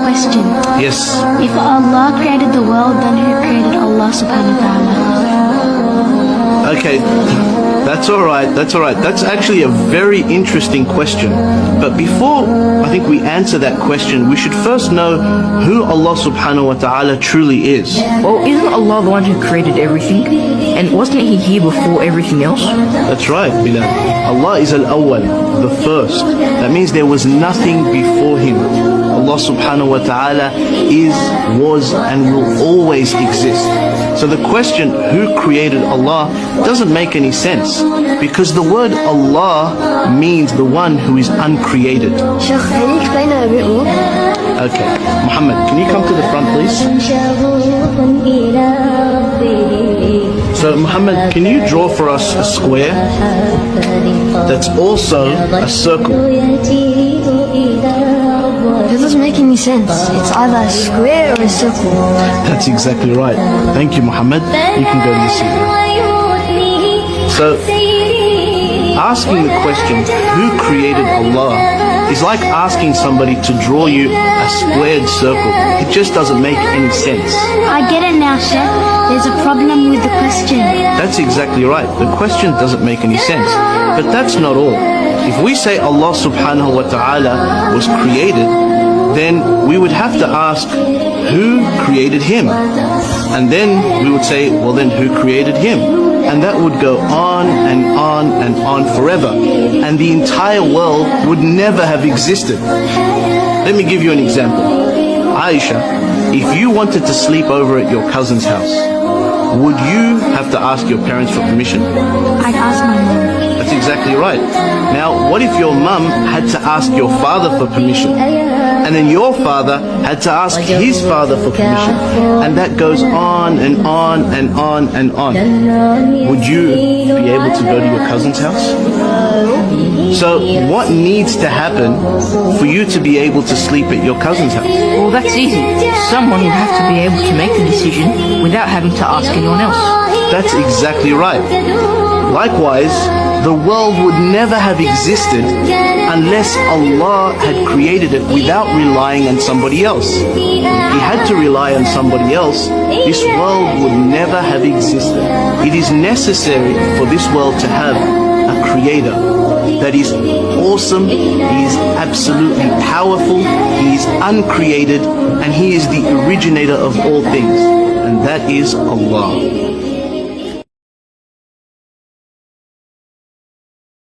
question. Yes. If Allah created the world, then who created Allah subhanahu wa ta'ala? Okay, that's alright, That's actually a very interesting question. But before I think we answer that question, we should first know who Allah subhanahu wa ta'ala truly is. Well, isn't Allah the one who created everything? And wasn't He here before everything else? That's right, Bilal. Allah is al-awwal, the first. That means there was nothing before Him. Allah subhanahu wa ta'ala is, was and will always exist. So the question, who created Allah, doesn't make any sense, because the word Allah means the one who is uncreated. Sheikh, can you explain that a bit more? Okay, Muhammad, can you come to the front, please? So Muhammad, can you draw for us a square that's also a circle? That doesn't make any sense. It's either a square or a circle. That's exactly right. Thank you, Muhammad. You can go to your seat now. So, asking the question, who created Allah, is like asking somebody to draw you a squared circle. It just doesn't make any sense. I get it now, Sheikh. There's a problem with the question. That's exactly right. The question doesn't make any sense. But that's not all. If we say Allah subhanahu wa ta'ala was created, then we would have to ask, who created Him? And then we would say, well then who created Him? And that would go on and on and on forever. And the entire world would never have existed. Let me give you an example. Aisha, if you wanted to sleep over at your cousin's house, would you have to ask your parents for permission? I'd ask my mom. That's exactly right. Now, what if your mum had to ask your father for permission? And then your father had to ask his father for permission? And that goes on and on and on and on. Would you be able to go to your cousin's house? So, what needs to happen for you to be able to sleep at your cousin's house? Well, that's easy. Someone would have to be able to make the decision without having to ask anyone else. That's exactly right. Likewise, the world would never have existed unless Allah had created it without relying on somebody else. If He had to rely on somebody else, this world would never have existed. It is necessary for this world to have a creator that is awesome, He is absolutely powerful, He is uncreated, and He is the originator of all things, and that is Allah.